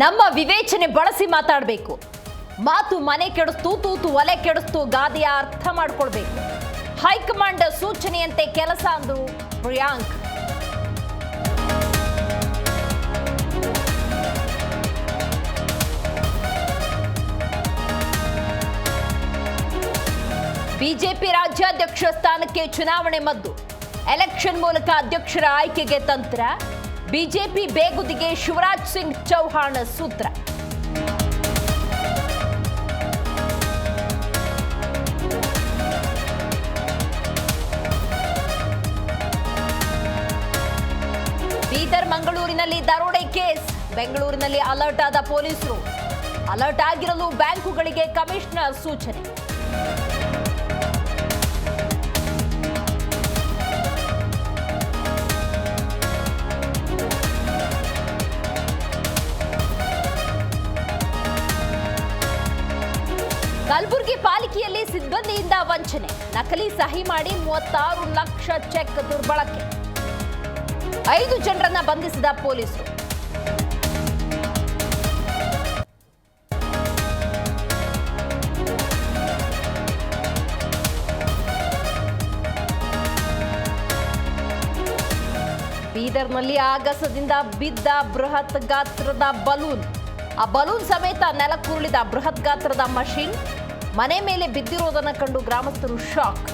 ನಮ್ಮ ವಿವೇಚನೆ ಬಳಸಿ ಮಾತಾಡಬೇಕು. ಮಾತು ಮನೆ ಕೆಡಿಸ್ತು, ತೂತು ಒಲೆ ಕೆಡಿಸ್ತು ಗಾದೆಯ ಅರ್ಥ ಮಾಡ್ಕೊಳ್ಬೇಕು. ಹೈಕಮಾಂಡ್ ಸೂಚನೆಯಂತೆ ಕೆಲಸ ಅಂದು ಪ್ರಿಯಾಂಕ್. ಬಿಜೆಪಿ ರಾಜ್ಯಾಧ್ಯಕ್ಷ ಸ್ಥಾನಕ್ಕೆ ಚುನಾವಣೆ ಮದ್ದು. ಎಲೆಕ್ಷನ್ ಮೂಲಕ ಅಧ್ಯಕ್ಷರ ಆಯ್ಕೆಗೆ ತಂತ್ರ. ಬಿಜೆಪಿ ಬೇಗುದಿಗೆ ಶಿವರಾಜ್ ಸಿಂಗ್ ಚೌಹಾಣ್ ಸೂತ್ರ. ಬೀದರ್ ಮಂಗಳೂರಿನಲ್ಲಿ ದರೋಡೆ ಕೇಸ್. ಬೆಂಗಳೂರಿನಲ್ಲಿ ಅಲರ್ಟ್ ಆದ ಪೊಲೀಸರು. ಅಲರ್ಟ್ ಆಗಿರಲು ಬ್ಯಾಂಕುಗಳಿಗೆ ಕಮಿಷನರ್ ಸೂಚನೆ. ಕಲಬುರಗಿ ಪಾಲಿಕೆಯಲ್ಲಿ ಸಿಬ್ಬಂದಿಯಿಂದ ವಂಚನೆ. ನಕಲಿ ಸಹಿ ಮಾಡಿ 36 ಲಕ್ಷ ಚೆಕ್ ದುರ್ಬಳಕೆ. 5 ಜನರನ್ನ ಬಂಧಿಸಿದ ಪೊಲೀಸರು. ಬೀದರ್ನಲ್ಲಿ ಆಗಸದಿಂದ ಬಿದ್ದ ಬೃಹತ್ ಗಾತ್ರದ ಬಲೂನ್. ಆ ಬಲೂನ್ ಸಮೇತ ನೆಲಕ್ಕುರುಳಿದ ಬೃಹತ್ ಗಾತ್ರದ ಮಷೀನ್ ಮನೆ ಮೇಲೆ ಬಿದ್ದಿರೋದನ್ನು ಕಂಡು ಗ್ರಾಮಸ್ಥರು ಶಾಕ್.